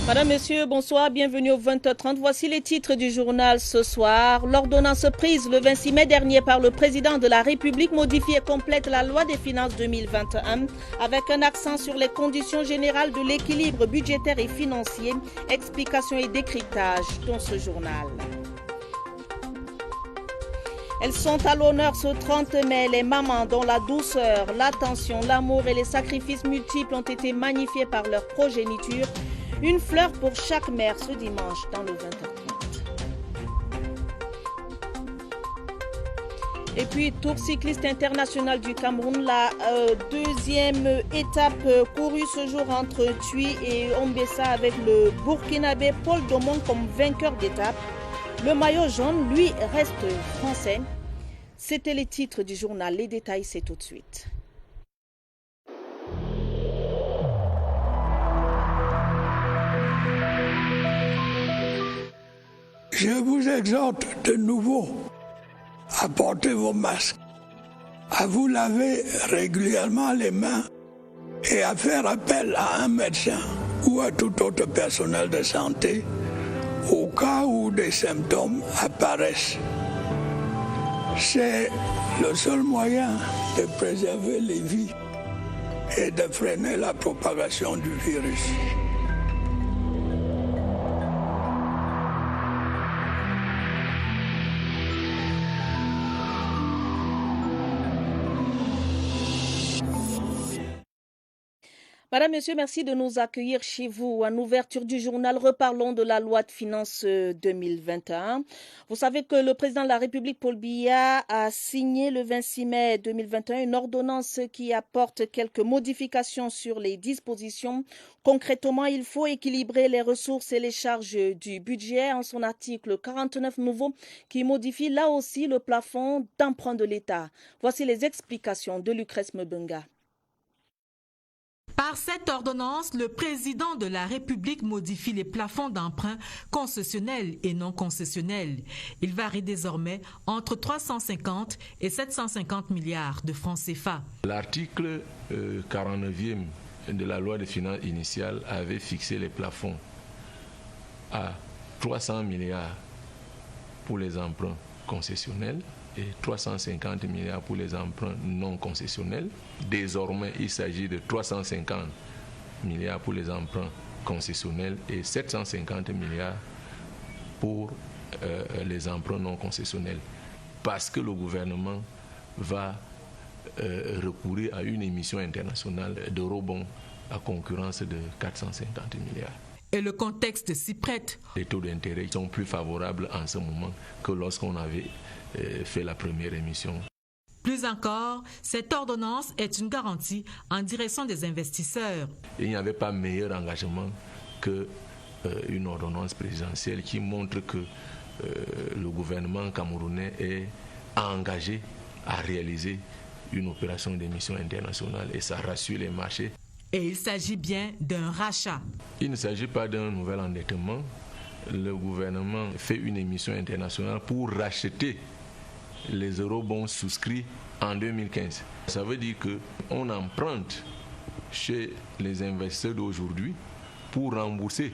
Madame, Monsieur, bonsoir, bienvenue au 20h30. Voici les titres du journal ce soir. L'ordonnance prise le 26 mai dernier par le président de la République modifie et complète la loi des finances 2021 avec un accent sur les conditions générales de l'équilibre budgétaire et financier. Explications et décryptage dans ce journal. Elles sont à l'honneur ce 30 mai, les mamans dont la douceur, l'attention, l'amour et les sacrifices multiples ont été magnifiés par leur progéniture. Une fleur pour chaque mère ce dimanche dans le 20h30. Et puis, Tour cycliste international du Cameroun, la deuxième étape courue ce jour entre Thuy et Ombessa avec le Burkinabé Paul Domon comme vainqueur d'étape. Le maillot jaune, lui, reste français. C'était les titres du journal. Les détails, c'est tout de suite. Je vous exhorte de nouveau à porter vos masques, à vous laver régulièrement les mains et à faire appel à un médecin ou à tout autre personnel de santé au cas où des symptômes apparaissent. C'est le seul moyen de préserver les vies et de freiner la propagation du virus. Madame, Monsieur, merci de nous accueillir chez vous. En ouverture du journal, reparlons de la loi de finances 2021. Vous savez que le président de la République, Paul Biya, a signé le 26 mai 2021 une ordonnance qui apporte quelques modifications sur les dispositions. Concrètement, il faut équilibrer les ressources et les charges du budget en son article 49 nouveau qui modifie là aussi le plafond d'emprunt de l'État. Voici les explications de Lucrèce Mbenga. Par cette ordonnance, le président de la République modifie les plafonds d'emprunt concessionnels et non concessionnels. Il varie désormais entre 350 et 750 milliards de francs CFA. L'article 49e de la loi de finances initiale avait fixé les plafonds à 300 milliards pour les emprunts concessionnels et 350 milliards pour les emprunts non concessionnels. Désormais, il s'agit de 350 milliards pour les emprunts concessionnels et 750 milliards pour les emprunts non concessionnels. Parce que le gouvernement va recourir à une émission internationale d'eurobonds à concurrence de 450 milliards. Et le contexte s'y prête. Les taux d'intérêt sont plus favorables en ce moment que lorsqu'on avait fait la première émission. Plus encore, cette ordonnance est une garantie en direction des investisseurs. Il n'y avait pas meilleur engagement qu'une ordonnance présidentielle qui montre que le gouvernement camerounais est engagé à réaliser une opération d'émission internationale et ça rassure les marchés. Et il s'agit bien d'un rachat. Il ne s'agit pas d'un nouvel endettement. Le gouvernement fait une émission internationale pour racheter les eurobonds souscrits en 2015. Ça veut dire qu'on emprunte chez les investisseurs d'aujourd'hui pour rembourser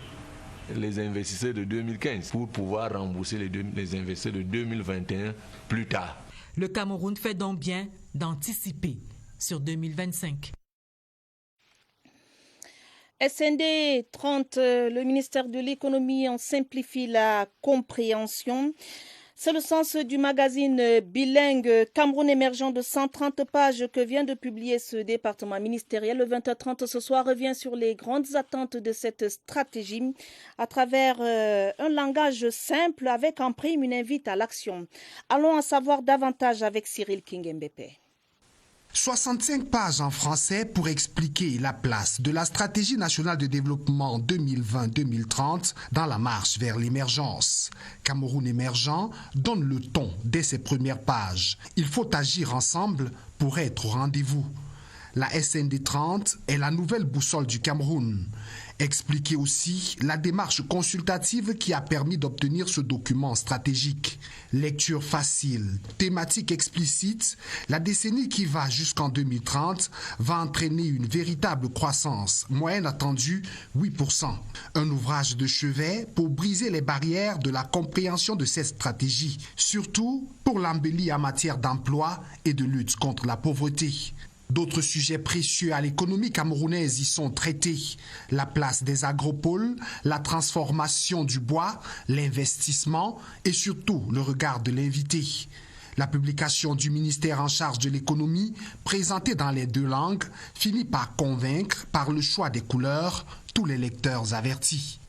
les investisseurs de 2015, pour pouvoir rembourser les investisseurs de 2021 plus tard. Le Cameroun fait donc bien d'anticiper sur 2025. SND 30, le ministère de l'économie en simplifie la compréhension. C'est le sens du magazine bilingue Cameroun émergent de 130 pages que vient de publier ce département ministériel. Le 20h30 ce soir revient sur les grandes attentes de cette stratégie à travers un langage simple avec en prime une invite à l'action. Allons en savoir davantage avec Cyril Kingembepe. 65 pages en français pour expliquer la place de la stratégie nationale de développement 2020-2030 dans la marche vers l'émergence. Cameroun émergent donne le ton dès ses premières pages. Il faut agir ensemble pour être au rendez-vous. La SND 30 est la nouvelle boussole du Cameroun. Expliquer aussi la démarche consultative qui a permis d'obtenir ce document stratégique. Lecture facile, thématique explicite, la décennie qui va jusqu'en 2030 va entraîner une véritable croissance, moyenne attendue 8%. Un ouvrage de chevet pour briser les barrières de la compréhension de cette stratégie, surtout pour l'embellir en matière d'emploi et de lutte contre la pauvreté. D'autres sujets précieux à l'économie camerounaise y sont traités. La place des agropoles, la transformation du bois, l'investissement et surtout le regard de l'invité. La publication du ministère en charge de l'économie, présentée dans les 2 langues, finit par convaincre par le choix des couleurs tous les lecteurs avertis.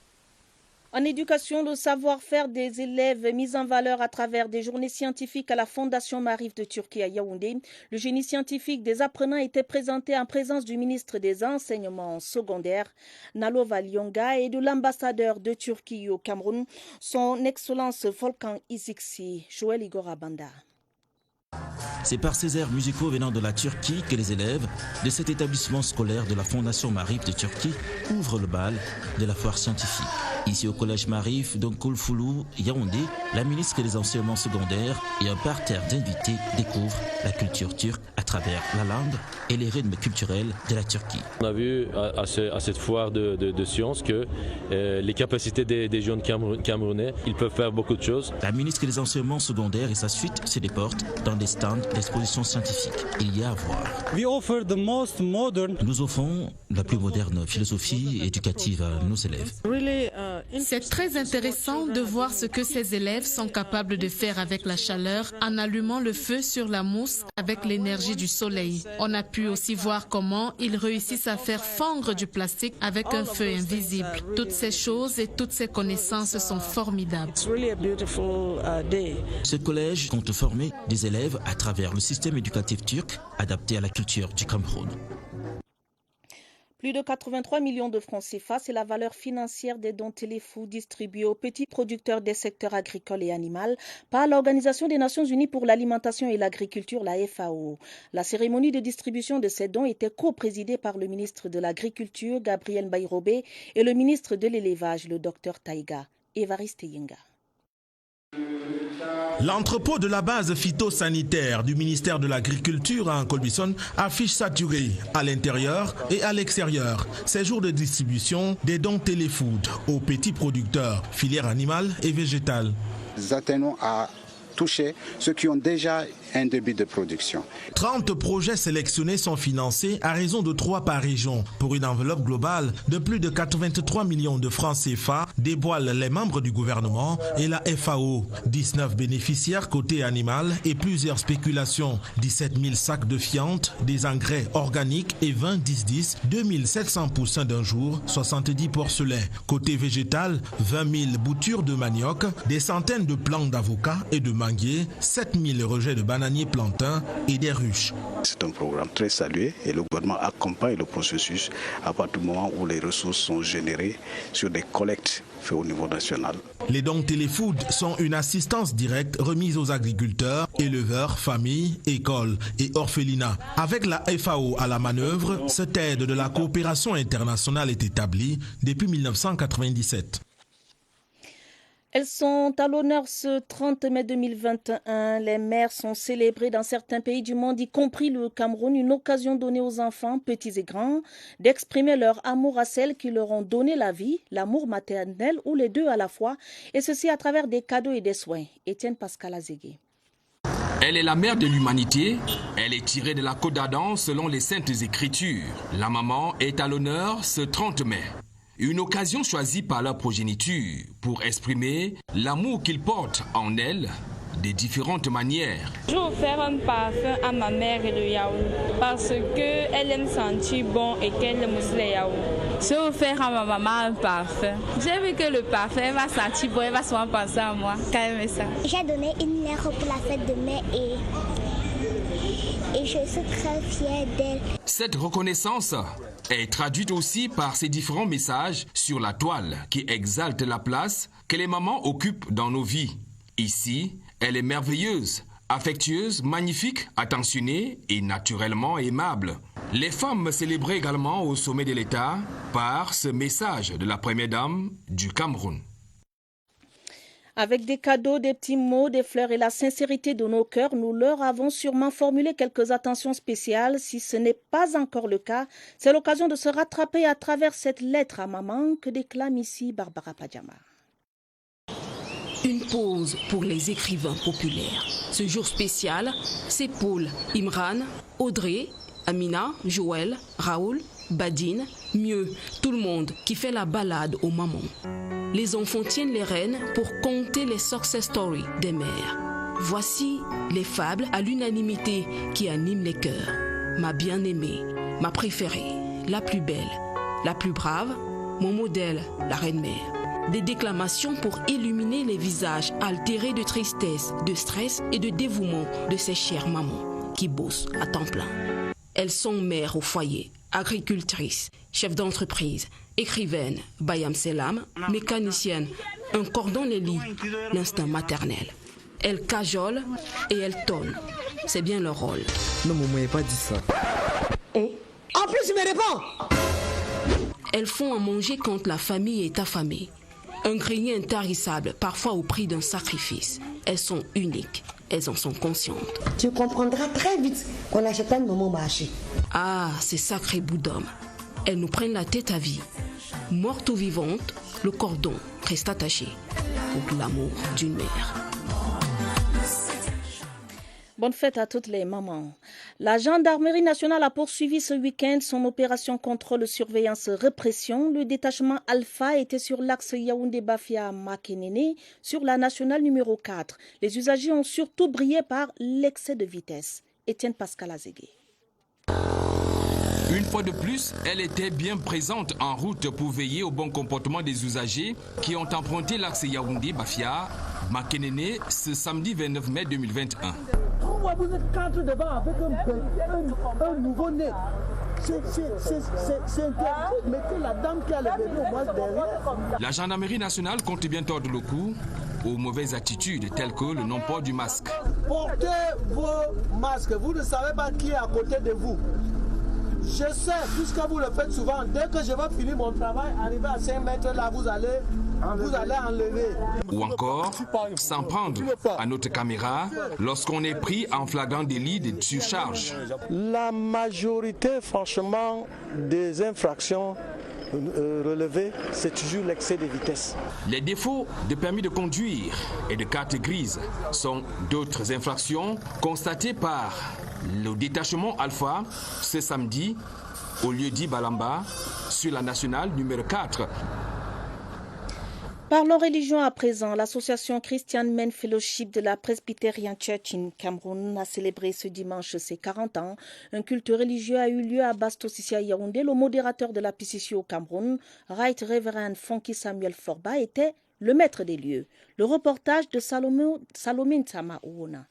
En éducation, le savoir-faire des élèves mis en valeur à travers des journées scientifiques à la Fondation Maarif de Turquie à Yaoundé. Le génie scientifique des apprenants était présenté en présence du ministre des Enseignements secondaires, Nalova Lyonga, et de l'ambassadeur de Turquie au Cameroun, son Excellence Volkan Isiksi, Joël Igor Abanda. C'est par ces airs musicaux venant de la Turquie que les élèves de cet établissement scolaire de la Fondation Maarif de Turquie ouvrent le bal de la foire scientifique. Ici au collège Maarif d'Onkolfoulou, Yaoundé, la ministre des Enseignements secondaires et un parterre d'invités découvrent la culture turque à travers la langue et les rythmes culturels de la Turquie. On a vu à cette foire de sciences que les capacités des jeunes Camerounais, ils peuvent faire beaucoup de choses. La ministre des Enseignements secondaires et sa suite se déportent dans des stands d'exposition scientifique. Il y a à voir. Nous offrons la plus moderne philosophie éducative à nos élèves. C'est très intéressant de voir ce que ces élèves sont capables de faire avec la chaleur en allumant le feu sur la mousse avec l'énergie du soleil. On a pu aussi voir comment ils réussissent à faire fondre du plastique avec un feu invisible. Toutes ces choses et toutes ces connaissances sont formidables. Ce collège compte former des élèves à travers le système éducatif turc adapté à la culture du Cameroun. Plus de 83 millions de francs CFA, c'est la valeur financière des dons Téléfood distribués aux petits producteurs des secteurs agricoles et animaux par l'Organisation des Nations Unies pour l'alimentation et l'agriculture, la FAO. La cérémonie de distribution de ces dons était co-présidée par le ministre de l'Agriculture, Gabriel Bayrobé, et le ministre de l'Élevage, le Dr Taïga Évariste Yenga. L'entrepôt de la base phytosanitaire du ministère de l'Agriculture à Nkolbison affiche saturé à l'intérieur et à l'extérieur. Ces jours de distribution des dons Téléfood aux petits producteurs, filières animales et végétales. Nous atteignons à toucher ceux qui ont déjà un débit de production. 30 projets sélectionnés sont financés à raison de 3 par région pour une enveloppe globale de plus de 83 millions de francs CFA, dévoilent les membres du gouvernement et la FAO. 19 bénéficiaires côté animal et plusieurs spéculations. 17 000 sacs de fientes, des engrais organiques et 20 10-10, 2700 poussins d'un jour, 70 porcelets. Côté végétal, 20 000 boutures de manioc, des centaines de plants d'avocats et de manguiers, 7 000 rejets de bananiers plantains et des ruches. C'est un programme très salué et le gouvernement accompagne le processus à partir du moment où les ressources sont générées sur des collectes faites au niveau national. Les dons Téléfood sont une assistance directe remise aux agriculteurs, éleveurs, familles, écoles et orphelinats. Avec la FAO à la manœuvre, cette aide de la coopération internationale est établie depuis 1997. Elles sont à l'honneur ce 30 mai 2021. Les mères sont célébrées dans certains pays du monde, y compris le Cameroun, une occasion donnée aux enfants, petits et grands, d'exprimer leur amour à celles qui leur ont donné la vie, l'amour maternel ou les deux à la fois, et ceci à travers des cadeaux et des soins. Étienne Pascal Azégué. Elle est la mère de l'humanité, elle est tirée de la Côte d'Adam selon les Saintes Écritures. La maman est à l'honneur ce 30 mai. Une occasion choisie par leur progéniture pour exprimer l'amour qu'ils portent en elle de différentes manières. Je vais offrir un parfum à ma mère et le yaourt parce qu'elle aime sentir bon et qu'elle aime aussi les yaourts. Je vais offrir à ma maman un parfum. J'ai vu que le parfum va sentir bon, elle va souvent penser à moi quand elle met ça. J'ai donné une mère pour la fête de mai et je suis très fière d'elle. Cette reconnaissance est traduite aussi par ces différents messages sur la toile qui exaltent la place que les mamans occupent dans nos vies. Ici, elle est merveilleuse, affectueuse, magnifique, attentionnée et naturellement aimable. Les femmes célébraient également au sommet de l'État par ce message de la première dame du Cameroun. Avec des cadeaux, des petits mots, des fleurs et la sincérité de nos cœurs, nous leur avons sûrement formulé quelques attentions spéciales. Si ce n'est pas encore le cas, c'est l'occasion de se rattraper à travers cette lettre à maman que déclame ici Barbara Padjama. Une pause pour les écrivains populaires. Ce jour spécial, c'est Paul, Imran, Audrey, Amina, Joël, Raoul, Badine, mieux, tout le monde qui fait la balade aux mamans. Les enfants tiennent les rênes pour conter les success stories des mères. Voici les fables à l'unanimité qui animent les cœurs. Ma bien-aimée, ma préférée, la plus belle, la plus brave, mon modèle, la reine-mère. Des déclamations pour illuminer les visages altérés de tristesse, de stress et de dévouement de ces chères mamans qui bossent à temps plein. Elles sont mères au foyer, agricultrices, chefs d'entreprise, écrivaines, Bayam Selam, mécaniciennes, un cordon les lie, l'instinct maternel. Elles cajolent et elles tonnent. C'est bien leur rôle. Non, maman n'a pas dit ça. Et en plus, il me répond. Elles font à manger quand la famille est affamée. Un grenier intarissable, parfois au prix d'un sacrifice. Elles sont uniques. Elles en sont conscientes. Tu comprendras très vite qu'on n'achète pas de maman marché. Ah, ces sacrés bouts d'hommes. Elles nous prennent la tête à vie. Mortes ou vivantes, le cordon reste attaché pour l'amour d'une mère. Bonne fête à toutes les mamans. La gendarmerie nationale a poursuivi ce week-end son opération contrôle, surveillance, répression. Le détachement Alpha était sur l'axe Yaoundé-Bafia-Makenene sur la nationale numéro 4. Les usagers ont surtout brillé par l'excès de vitesse. Étienne Pascal Azégué. Une fois de plus, elle était bien présente en route pour veiller au bon comportement des usagers qui ont emprunté l'axe Yaoundé-Bafia-Makenene ce samedi 29 mai 2021. Vous êtes 4 devant avec un nouveau-né. C'est interdit. Mettez la dame qui a le bébé au moins derrière. La gendarmerie nationale compte bien tordre le cou aux mauvaises attitudes telles que le non-port du masque. Portez vos masques. Vous ne savez pas qui est à côté de vous. Je sais, puisque vous le faites souvent, dès que je vais finir mon travail, arriver à 5 mètres là, vous allez enlever. Ou encore, s'en prendre à notre caméra lorsqu'on est pris en flagrant délit de surcharge. La majorité, franchement, des infractions relevées, c'est toujours l'excès de vitesse. Les défauts de permis de conduire et de carte grise sont d'autres infractions constatées par le détachement Alpha ce samedi au lieu-dit Balamba sur la nationale numéro 4. Parlons religion à présent. L'association Christian Men Fellowship de la Presbyterian Church in Cameroun a célébré ce dimanche ses 40 ans. Un culte religieux a eu lieu à Bastos, à Yaoundé. Le modérateur de la PCC au Cameroun, Right Reverend Fonky Samuel Forba, était le maître des lieux. Le reportage de Salomé Ntama Ouona.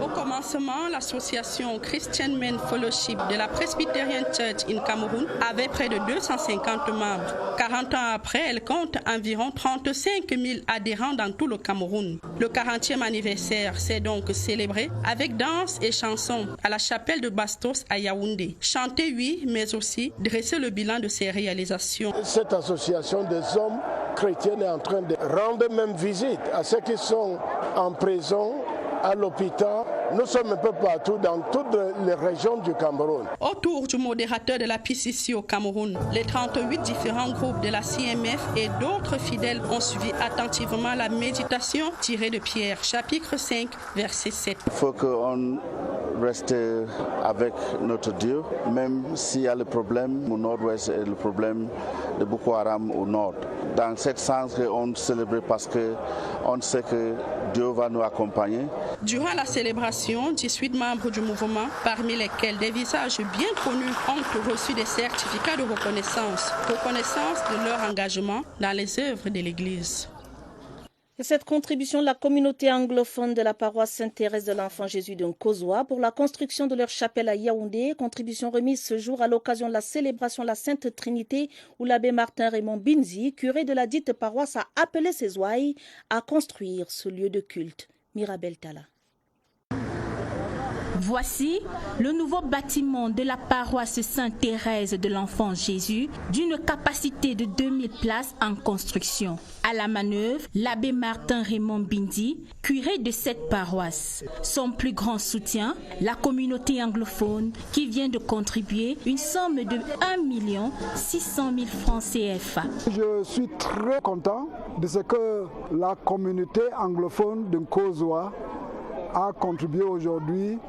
Au commencement, l'association Christian Men Fellowship de la Presbyterian Church in Cameroun avait près de 250 membres. 40 ans après, elle compte environ 35 000 adhérents dans tout le Cameroun. Le 40e anniversaire s'est donc célébré avec danse et chansons à la chapelle de Bastos à Yaoundé. Chanter, oui, mais aussi dresser le bilan de ses réalisations. Cette association des hommes chrétiens est en train de rendre même visite à ceux qui sont en prison, à l'hôpital. Nous sommes un peu partout dans toutes les régions du Cameroun. Autour du modérateur de la PCC au Cameroun, les 38 différents groupes de la CMF et d'autres fidèles ont suivi attentivement la méditation tirée de Pierre, chapitre 5, verset 7. Il faut qu'on reste avec notre Dieu, même s'il y a le problème au nord-ouest et le problème de Boko Haram au nord. Dans ce sens, on célèbre parce qu'on sait que Dieu va nous accompagner. Durant la célébration, 18 membres du mouvement, parmi lesquels des visages bien connus, ont reçu des certificats de reconnaissance de leur engagement dans les œuvres de l'Église. Et cette contribution de la communauté anglophone de la paroisse Sainte-Thérèse de l'Enfant Jésus de Nkozoa pour la construction de leur chapelle à Yaoundé, contribution remise ce jour à l'occasion de la célébration de la Sainte Trinité où l'abbé Martin Raymond Binzi, curé de la dite paroisse, a appelé ses ouailles à construire ce lieu de culte. Mirabel Tala. Voici le nouveau bâtiment de la paroisse Sainte-Thérèse de l'Enfant Jésus d'une capacité de 2000 places en construction. À la manœuvre, l'abbé Martin Raymond Bindi, curé de cette paroisse. Son plus grand soutien, la communauté anglophone qui vient de contribuer une somme de 1 600 000 francs CFA. Je suis très content de ce que la communauté anglophone de Nkozoa a contribué aujourd'hui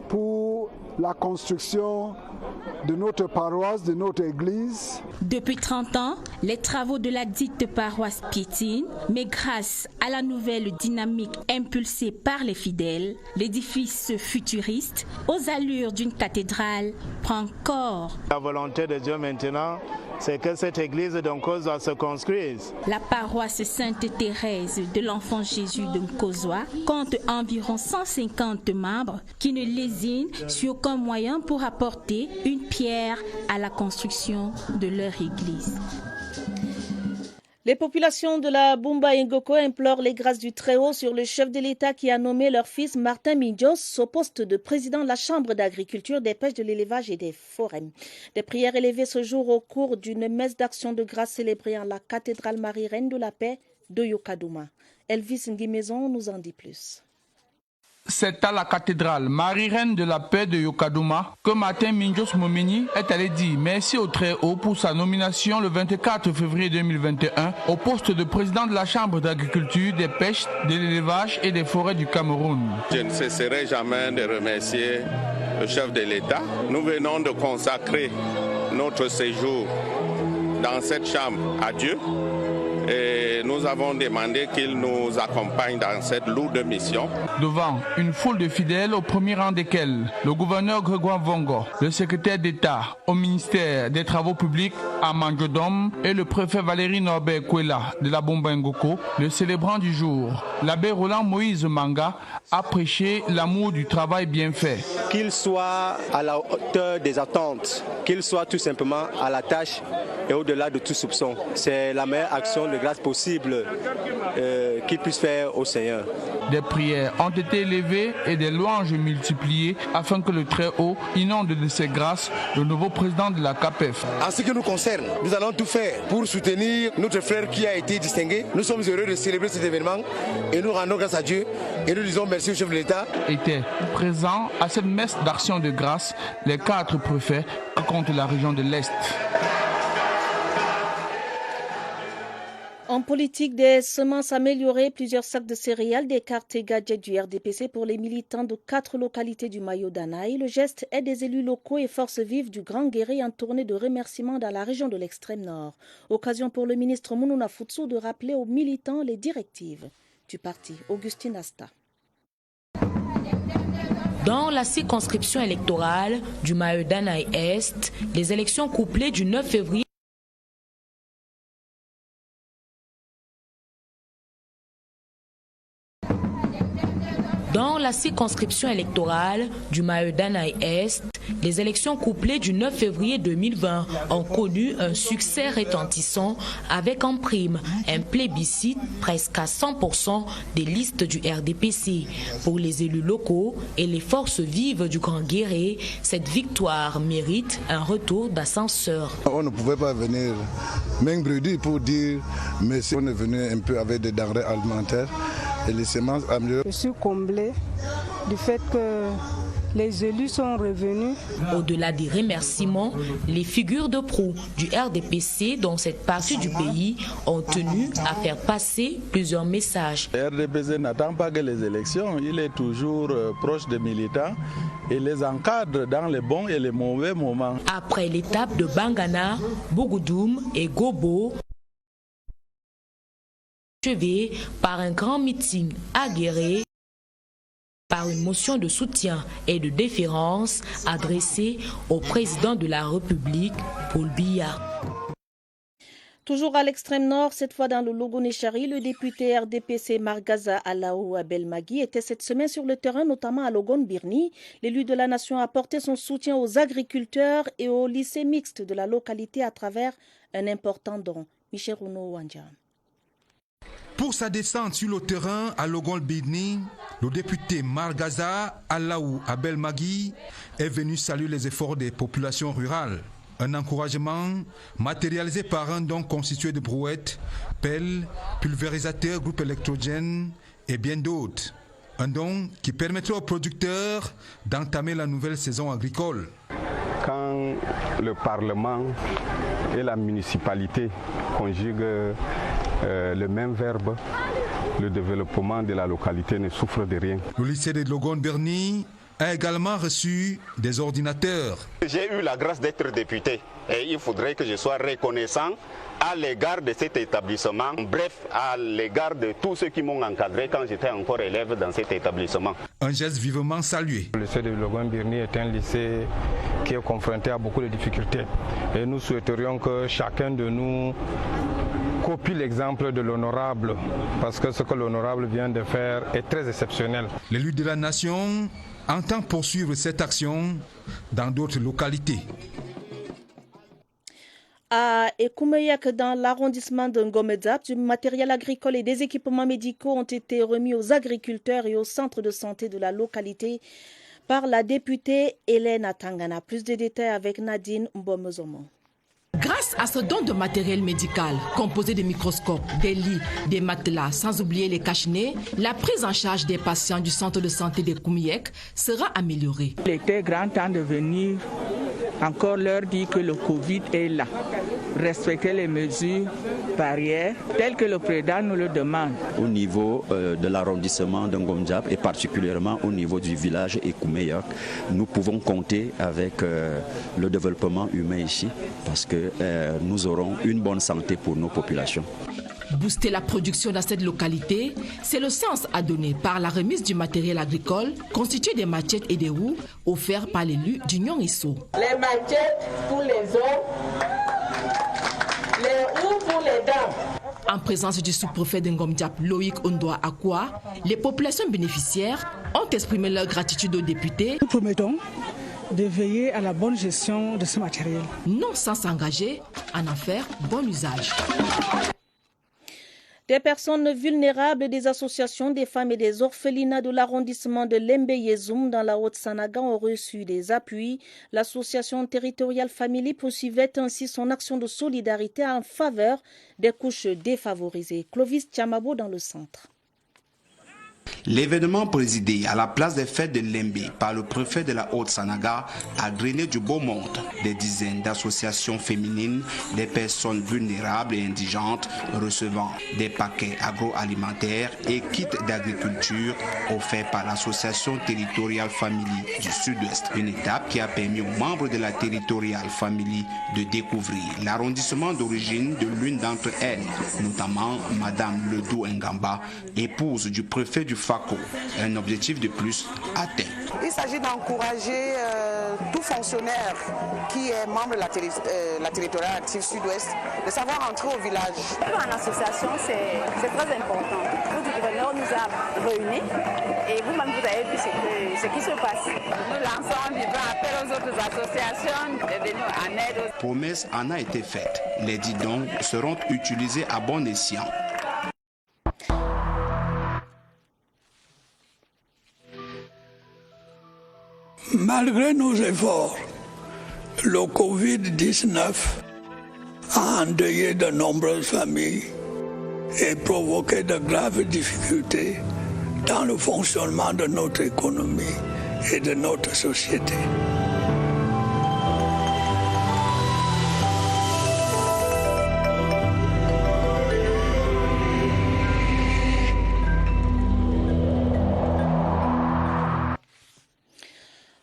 pour la construction de notre paroisse, de notre église. Depuis 30 ans, les travaux de la dite paroisse piétinent, mais grâce à la nouvelle dynamique impulsée par les fidèles, l'édifice futuriste, aux allures d'une cathédrale, prend corps. La volonté de Dieu maintenant, c'est que cette église de Nkozoa se construise. La paroisse Sainte-Thérèse de l'Enfant Jésus de Nkozoa compte environ 150 membres qui ne lésinent sur aucun moyen pour apporter une pierre à la construction de leur église. Les populations de la Bumba Ngoko implorent les grâces du Très-Haut sur le chef de l'État qui a nommé leur fils Martin Mindios au poste de président de la Chambre d'agriculture, des pêches, de l'élevage et des forêts. Des prières élevées ce jour au cours d'une messe d'action de grâce célébrée en la cathédrale Marie-Reine de la Paix de Yokadouma. Elvis Nguimezon nous en dit plus. C'est à la cathédrale Marie-Reine de la Paix de Yokadouma que Martin Mindios Momeni est allé dire merci au Très-Haut pour sa nomination le 24 février 2021 au poste de président de la Chambre d'agriculture, des pêches, de l'élevage et des forêts du Cameroun. Je ne cesserai jamais de remercier le chef de l'État. Nous venons de consacrer notre séjour dans cette chambre à Dieu. Et nous avons demandé qu'il nous accompagne dans cette lourde mission. Devant une foule de fidèles, au premier rang desquels le gouverneur Grégoire Vongo, le secrétaire d'État au ministère des Travaux publics à Manjodom et le préfet Valérie Norbert Kwela de la Bumba Ngoko, le célébrant du jour, l'abbé Roland Moïse Manga, a prêché l'amour du travail bien fait. Qu'il soit à la hauteur des attentes, qu'il soit tout simplement à la tâche et au-delà de tout soupçon. C'est la meilleure action de grâce possible qu'il puisse faire au Seigneur. Des prières ont été élevées et des louanges multipliées afin que le Très-Haut inonde de ses grâces le nouveau président de la CAPEF. En ce qui nous concerne, nous allons tout faire pour soutenir notre frère qui a été distingué. Nous sommes heureux de célébrer cet événement et nous rendons grâce à Dieu et nous disons merci au chef de l'État. Étaient présents à cette messe d'action de grâce les 4 préfets qui comptent la région de l'Est. En politique, des semences améliorées, plusieurs sacs de céréales, des cartes et gadgets du RDPC pour les militants de 4 localités du Mayo Danaï. Le geste est des élus locaux et forces vives du Grand Guéré en tournée de remerciements dans la région de l'extrême nord. Occasion pour le ministre Mounouna Futsu de rappeler aux militants les directives du parti. Augustine Asta. Dans la circonscription électorale du Mayo Danaï Est, les élections couplées du 9 février Dans la circonscription électorale du Mayo Danaï Est, les élections couplées du 9 février 2020 ont connu un succès retentissant avec en prime un plébiscite presque à 100% des listes du RDPC. Pour les élus locaux et les forces vives du Grand Guéré, cette victoire mérite un retour d'ascenseur. On ne pouvait pas venir mercredi pour dire mais si on est venu un peu avec des denrées alimentaires. Et les semences améliorées. Je suis comblée du fait que les élus sont revenus. Au-delà des remerciements, les figures de proue du RDPC dans cette partie du pays ont tenu à faire passer plusieurs messages. Le RDPC n'attend pas que les élections, il est toujours proche des militants et les encadre dans les bons et les mauvais moments. Après l'étape de Bangana, Bougoudum et Gobo, par un grand meeting à Guéré, par une motion de soutien et de déférence adressée au président de la République, Paul Biya. Toujours à l'extrême nord, cette fois dans le Logo-Nechari, le député RDPC Margaza Alao Abelmagui était cette semaine sur le terrain, notamment à Logon-Birni. L'élu de la nation a apporté son soutien aux agriculteurs et aux lycées mixtes de la localité à travers un important don. Michel Rouno Wandja. Pour sa descente sur le terrain à Logon-Birni, Le député Margaza Alaou Abel Magui est venu saluer les efforts des populations rurales. Un encouragement matérialisé par un don constitué de brouettes, pelles, pulvérisateurs, groupes électrogènes et bien d'autres. Un don qui permettra aux producteurs d'entamer la nouvelle saison agricole. Quand le Parlement et la municipalité conjuguent le même verbe, le développement de la localité ne souffre de rien. Le lycée de Logon-Berny a également reçu des ordinateurs. J'ai eu la grâce d'être député et il faudrait que je sois reconnaissant à l'égard de cet établissement, bref, à l'égard de tous ceux qui m'ont encadré quand j'étais encore élève dans cet établissement. Un geste vivement salué. Le lycée de Logon-Berny est un lycée qui est confronté à beaucoup de difficultés et nous souhaiterions que chacun de nous copie l'exemple de l'honorable, parce que ce que l'honorable vient de faire est très exceptionnel. L'élu de la nation entend poursuivre cette action dans d'autres localités. À Ekoumeyak, dans l'arrondissement de Ngomedzap, du matériel agricole et des équipements médicaux ont été remis aux agriculteurs et aux centres de santé de la localité par la députée Hélène Atangana. Plus de détails avec Nadine Mbomezomo. Grâce à ce don de matériel médical, composé de microscopes, des lits, des matelas, sans oublier les cache-nez, la prise en charge des patients du centre de santé de Koumiyek sera améliorée. Il était grand temps de venir encore leur dire que le Covid est là. Respecter les mesures barrières telles que le président nous le demande. Au niveau de l'arrondissement de Ngomdzap et particulièrement au niveau du village Ekoumeyak, nous pouvons compter avec le développement humain ici parce que nous aurons une bonne santé pour nos populations. Booster la production dans cette localité, c'est le sens à donner par la remise du matériel agricole constitué des machettes et des roues offerts par l'élu d'Union ISO. Les machettes pour les hommes, les roues pour les dames. En présence du sous-préfet de Ngomdzap, Loïc Ondoa Akwa, les populations bénéficiaires ont exprimé leur gratitude aux députés. Nous promettons de veiller à la bonne gestion de ce matériel. Non sans s'engager à en faire bon usage. Des personnes vulnérables, des associations des femmes et des orphelinats de l'arrondissement de Lembe-Yezoum dans la Haute-Sanaga ont reçu des appuis. L'association territoriale Family poursuivait ainsi son action de solidarité en faveur des couches défavorisées. Clovis Tiamabo dans le centre. L'événement présidé à la place des fêtes de Lembe par le préfet de la Haute-Sanaga a drainé du beau monde. Des dizaines d'associations féminines, des personnes vulnérables et indigentes recevant des paquets agroalimentaires et kits d'agriculture offerts par l'association territoriale Family du Sud-Ouest. Une étape qui a permis aux membres de la territoriale Family de découvrir l'arrondissement d'origine de l'une d'entre elles, notamment Madame Ledou Ngamba, épouse du préfet du FACO, un objectif de plus atteint. Il s'agit d'encourager tout fonctionnaire qui est membre de la territoriale active Sud-Ouest de savoir entrer au village. En association, c'est très important. Le gouverneur nous a réunis et vous-même vous avez vu ce qui se passe. Nous lançons un vivant appel aux autres associations de venir en aide. Promesse en a été faite. Les 10 dons seront utilisés à bon escient. Malgré nos efforts, le Covid-19 a endeuillé de nombreuses familles et provoqué de graves difficultés dans le fonctionnement de notre économie et de notre société.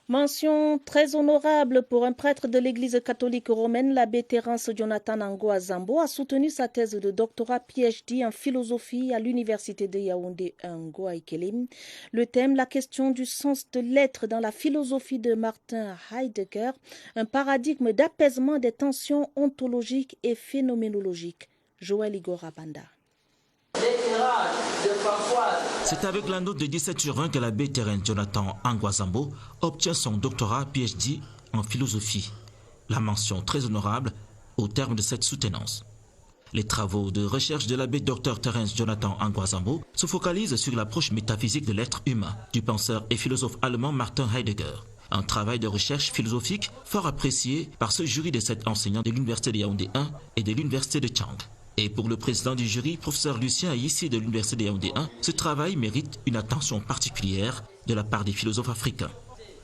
Mention très honorable pour un prêtre de l'église catholique romaine, l'abbé Terence Jonathan Angoa Zambo a soutenu sa thèse de doctorat PhD en philosophie à l'université de Yaoundé Angoa Ikelem. Le thème, la question du sens de l'être dans la philosophie de Martin Heidegger, un paradigme d'apaisement des tensions ontologiques et phénoménologiques. Joël Igor Abanda. C'est avec la note de 17/1 que l'abbé Terence Jonathan Angoa Zambo obtient son doctorat PhD en philosophie. La mention très honorable au terme de cette soutenance. Les travaux de recherche de l'abbé Dr Terence Jonathan Angoazambo se focalisent sur l'approche métaphysique de l'être humain du penseur et philosophe allemand Martin Heidegger. Un travail de recherche philosophique fort apprécié par ce jury de 7 enseignants de l'Université de Yaoundé 1 et de l'Université de Chang. Et pour le président du jury, professeur Lucien Aïssi de l'Université de Yaoundé 1, ce travail mérite une attention particulière de la part des philosophes africains.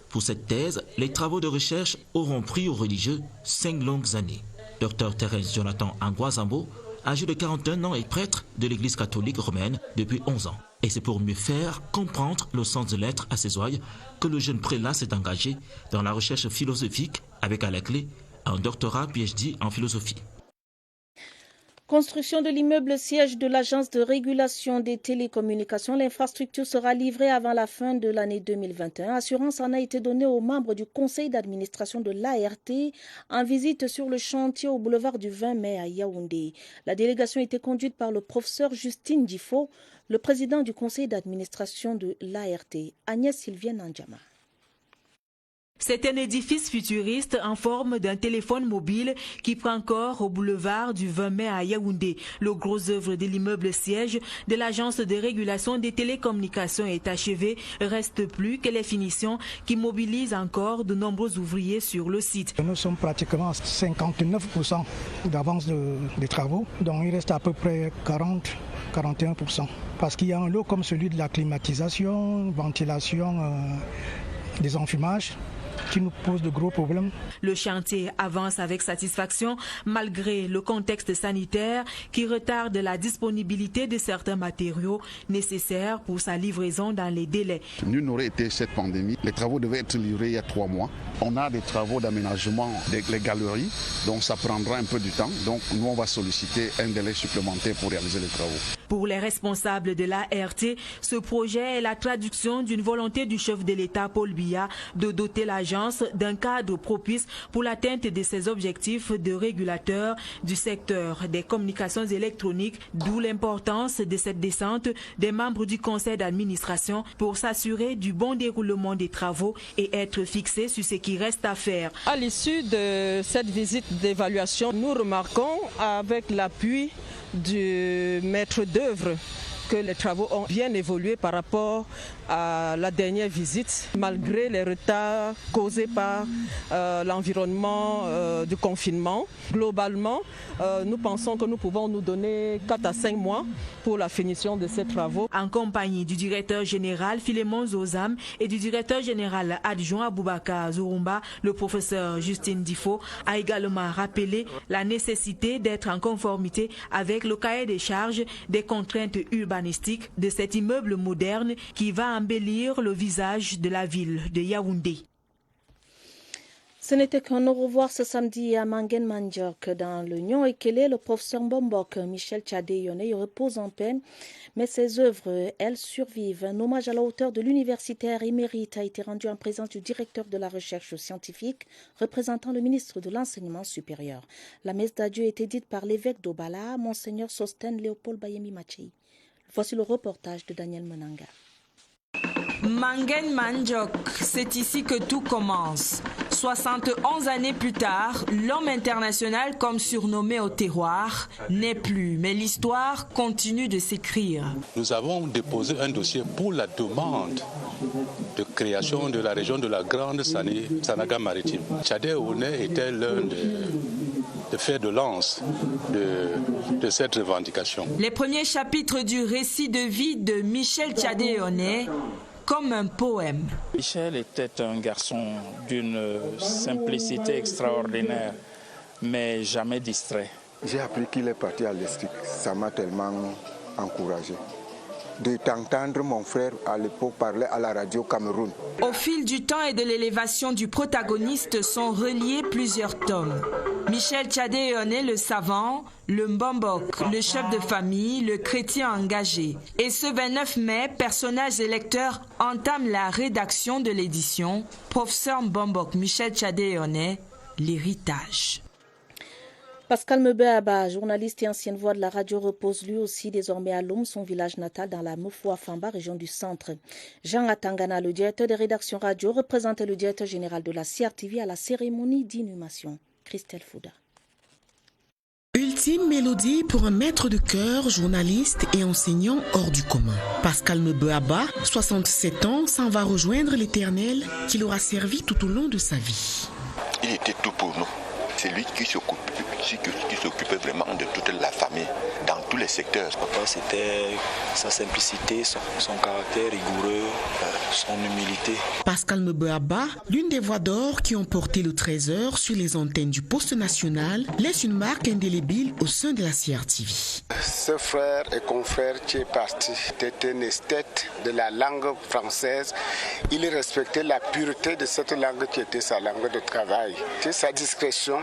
Pour cette thèse, les travaux de recherche auront pris aux religieux 5 longues années. Dr Terence Jonathan Angoazambo, âgé de 41 ans, est prêtre de l'Église catholique romaine depuis 11 ans. Et c'est pour mieux faire comprendre le sens de l'être à ses ouailles que le jeune prélat s'est engagé dans la recherche philosophique avec à la clé un doctorat PhD en philosophie. Construction de l'immeuble siège de l'Agence de régulation des télécommunications. L'infrastructure sera livrée avant la fin de l'année 2021. Assurance en a été donnée aux membres du conseil d'administration de l'ART en visite sur le chantier au boulevard du 20 mai à Yaoundé. La délégation était conduite par le professeur Justine Difo, le président du conseil d'administration de l'ART, Agnès Sylvienne Andjama. C'est un édifice futuriste en forme d'un téléphone mobile qui prend corps au boulevard du 20 mai à Yaoundé. Le gros œuvre de l'immeuble siège de l'Agence de régulation des télécommunications est achevé. Reste plus que les finitions qui mobilisent encore de nombreux ouvriers sur le site. Nous sommes pratiquement à 59% d'avance des travaux, donc il reste à peu près 41%. Parce qu'il y a un lot comme celui de la climatisation, ventilation, des enfumages, qui nous pose de gros problèmes. Le chantier avance avec satisfaction malgré le contexte sanitaire qui retarde la disponibilité de certains matériaux nécessaires pour sa livraison dans les délais. Nul n'aurait été cette pandémie. Les travaux devaient être livrés il y a 3 mois. On a des travaux d'aménagement des galeries, donc ça prendra un peu du temps. Donc nous, on va solliciter un délai supplémentaire pour réaliser les travaux. Pour les responsables de l'ART, ce projet est la traduction d'une volonté du chef de l'État, Paul Biya, de doter l'agence d'un cadre propice pour l'atteinte de ses objectifs de régulateur du secteur des communications électroniques, d'où l'importance de cette descente des membres du conseil d'administration pour s'assurer du bon déroulement des travaux et être fixé sur ce qui reste à faire. À l'issue de cette visite d'évaluation, nous remarquons avec l'appui du maître d'œuvre que les travaux ont bien évolué par rapport à la dernière visite, malgré les retards causés par l'environnement du confinement. Globalement, nous pensons que nous pouvons nous donner 4 à 5 mois pour la finition de ces travaux. En compagnie du directeur général Philémon Zozam et du directeur général adjoint Aboubakar Zurumba, le professeur Justine Difo a également rappelé la nécessité d'être en conformité avec le cahier des charges des contraintes urbanistiques de cet immeuble moderne qui va embellir le visage de la ville de Yaoundé. Ce n'était qu'un au revoir ce samedi à Mangen Mandjok dans l'Union Ekele. Le professeur Mbombok Michel Tchadé-Yoné repose en paix, mais ses œuvres, elles, survivent. Un hommage à la hauteur de l'universitaire émérite a été rendu en présence du directeur de la recherche scientifique, représentant le ministre de l'Enseignement supérieur. La messe d'adieu a été dite par l'évêque d'Obala, Monseigneur Sosten Léopold Bayemi Machei. Voici le reportage de Daniel Menanga. Mangen Mandjok, c'est ici que tout commence. 71 années plus tard, l'homme international, comme surnommé au terroir, n'est plus. Mais l'histoire continue de s'écrire. Nous avons déposé un dossier pour la demande de création de la région de la Grande Sanaga maritime. Tchadé-Yoné était l'un des fers de lance de cette revendication. Les premiers chapitres du récit de vie de Michel Tchadé-Yoné, comme un poème. Michel était un garçon d'une simplicité extraordinaire, mais jamais distrait. J'ai appris qu'il est parti à l'Estique. Ça m'a tellement encouragé. De t'entendre mon frère à l'époque parler à la radio Cameroun. Au fil du temps et de l'élévation du protagoniste sont reliés plusieurs tomes. Michel Tchadé-Yoné, le savant, le Mbombok, le chef de famille, le chrétien engagé. Et ce 29 mai, personnages et lecteurs entament la rédaction de l'édition. Professeur Mbombok Michel Tchadé-Yoné, l'héritage. Pascal Mebéaba, journaliste et ancienne voix de la radio, repose lui aussi désormais à Lom, son village natal dans la Mofouafamba, région du centre. Jean Atangana, le directeur des rédactions radio, représentait le directeur général de la CRTV à la cérémonie d'inhumation. Christelle Fouda. Ultime mélodie pour un maître de chœur, journaliste et enseignant hors du commun. Pascal Mbeaba, 67 ans, s'en va rejoindre l'Éternel qui l'aura servi tout au long de sa vie. Il était tout pour nous. C'est lui qui s'occupait vraiment de toute la famille, dans tous les secteurs. Papa, c'était sa simplicité, son caractère rigoureux, son humilité. Pascal Mbeaba, l'une des voix d'or qui ont porté le trésor sur les antennes du poste national, laisse une marque indélébile au sein de la CRTV. Ce frère et confrère qui est parti était un esthète de la langue française. Il respectait la pureté de cette langue qui était sa langue de travail. C'est sa discrétion.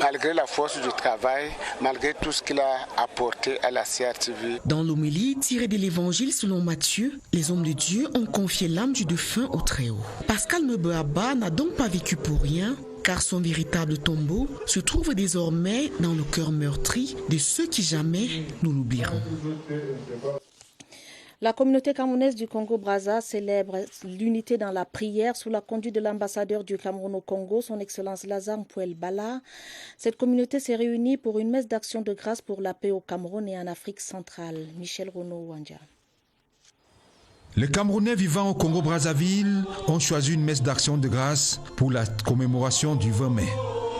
Malgré la force du travail, malgré tout ce qu'il a apporté à la CRTV. Dans l'homélie tirée de l'évangile selon Matthieu, les hommes de Dieu ont confié l'âme du défunt au Très-Haut. Pascal Mbeaba n'a donc pas vécu pour rien, car son véritable tombeau se trouve désormais dans le cœur meurtri de ceux qui jamais nous l'oublieront. La communauté camerounaise du Congo-Brazza célèbre l'unité dans la prière sous la conduite de l'ambassadeur du Cameroun au Congo, son Excellence Lazare Mpuel Bala. Cette communauté s'est réunie pour une messe d'action de grâce pour la paix au Cameroun et en Afrique centrale. Michel Renaud-Wandja. Les Camerounais vivant au Congo-Brazzaville ont choisi une messe d'action de grâce pour la commémoration du 20 mai.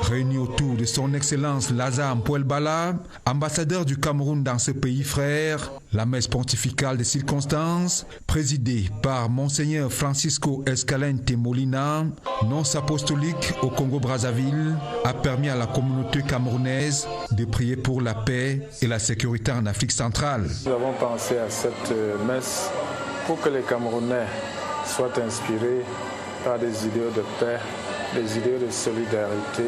Réunis autour de son Excellence Lazare Mpuel Bala, ambassadeur du Cameroun dans ce pays frère, la messe pontificale des circonstances, présidée par Monseigneur Francisco Escalente Molina, nonce apostolique au Congo-Brazzaville, a permis à la communauté camerounaise de prier pour la paix et la sécurité en Afrique centrale. Nous avons pensé à cette messe pour que les Camerounais soient inspirés par des idéaux de paix, des idéaux de solidarité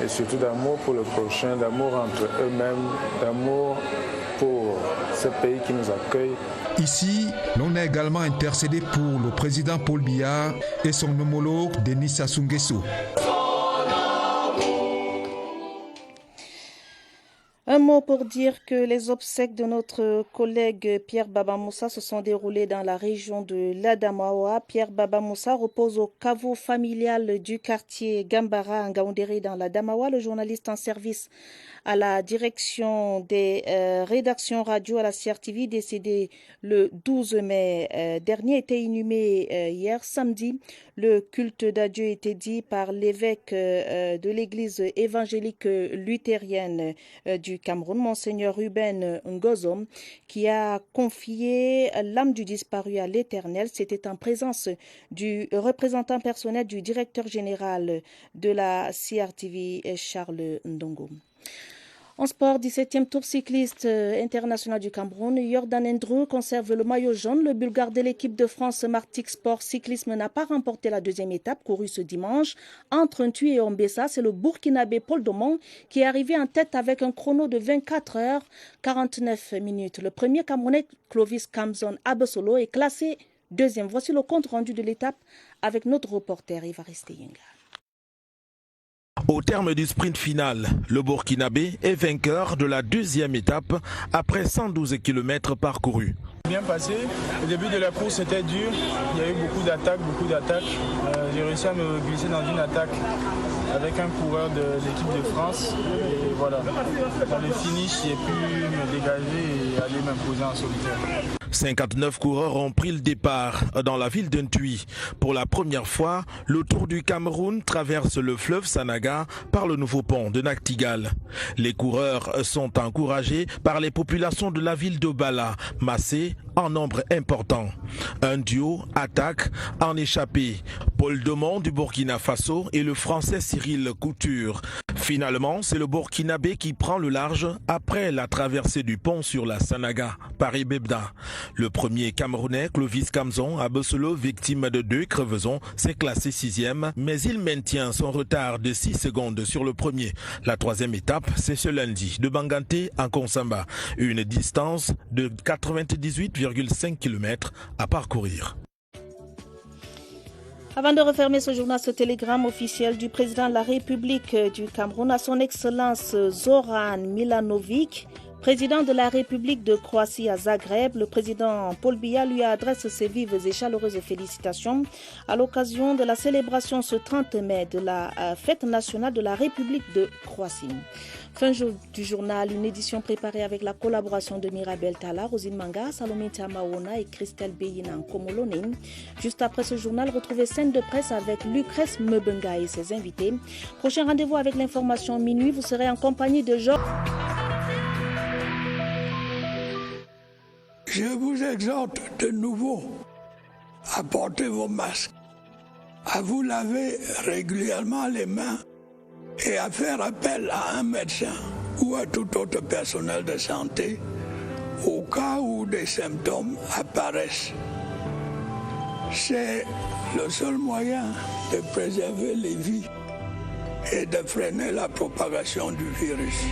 et surtout d'amour pour le prochain, d'amour entre eux-mêmes, d'amour pour ce pays qui nous accueille. Ici, l'on a également intercédé pour le président Paul Biya et son homologue Denis Sassou Nguesso. Un mot pour dire que les obsèques de notre collègue Pierre Baba Moussa se sont déroulées dans la région de l'Adamawa. Pierre Baba Moussa repose au caveau familial du quartier Gambara en Ngaoundéré dans l'Adamawa. Le journaliste en service à la direction des rédactions radio à la CRTV, décédé le 12 mai dernier, était inhumé hier samedi. Le culte d'adieu était dit par l'évêque de l'église évangélique luthérienne du Cameroun, Monseigneur Ruben Ngozom, qui a confié l'âme du disparu à l'Éternel. C'était en présence du représentant personnel du directeur général de la CRTV, Charles Ndongo. En sport, 17e tour cycliste international du Cameroun, Jordan Endrou conserve le maillot jaune. Le Bulgare de l'équipe de France Martic Sport Cyclisme n'a pas remporté la deuxième étape courue ce dimanche. Entre Ntui et Ombessa, c'est le Burkinabé Paul Domon qui est arrivé en tête avec un chrono de 24 heures 49 minutes. Le premier Camerounais, Clovis Kamzon Abesolo, est classé deuxième. Voici le compte rendu de l'étape avec notre reporter Evariste Yenga. Au terme du sprint final, le Burkinabé est vainqueur de la deuxième étape après 112 km parcourus. Bien passé, le début de la course était dur, il y a eu beaucoup d'attaques. J'ai réussi à me glisser dans une attaque avec un coureur de l'équipe de France. Et voilà, dans le finish, j'ai pu me dégager et aller m'imposer en solitaire. 59 coureurs ont pris le départ dans la ville d'Ntui. Pour la première fois, le Tour du Cameroun traverse le fleuve Sanaga par le nouveau pont de Naktigal. Les coureurs sont encouragés par les populations de la ville de Bala, massées en nombre important. Un duo attaque en échappée. Paul Domon du Burkina Faso et le Français Cyril Couture. Finalement, c'est le Burkinabé qui prend le large après la traversée du pont sur la Sanaga, Paris-Bebda. Le premier Camerounais, Clovis Kamzon Abesolo, victime de 2 crevaisons, s'est classé 6e, mais il maintient son retard de 6 secondes sur le premier. La troisième étape, c'est ce lundi, de Banganté en Konsamba, une distance de 98,5 km à parcourir. Avant de refermer ce journal, ce télégramme officiel du président de la République du Cameroun à son Excellence Zoran Milanovic, Président de la République de Croatie à Zagreb, le président Paul Biya lui adresse ses vives et chaleureuses félicitations à l'occasion de la célébration ce 30 mai de la fête nationale de la République de Croatie. Fin du journal, une édition préparée avec la collaboration de Mirabel Tala, Rosine Manga, Salomé Tamaona et Christelle Beyinan Komolonin. Juste après ce journal, retrouvez Scène de presse avec Lucrèce Mebenga et ses invités. Prochain rendez-vous avec l'information minuit, vous serez en compagnie de Georges. Je vous exhorte de nouveau à porter vos masques, à vous laver régulièrement les mains et à faire appel à un médecin ou à tout autre personnel de santé au cas où des symptômes apparaissent. C'est le seul moyen de préserver les vies et de freiner la propagation du virus.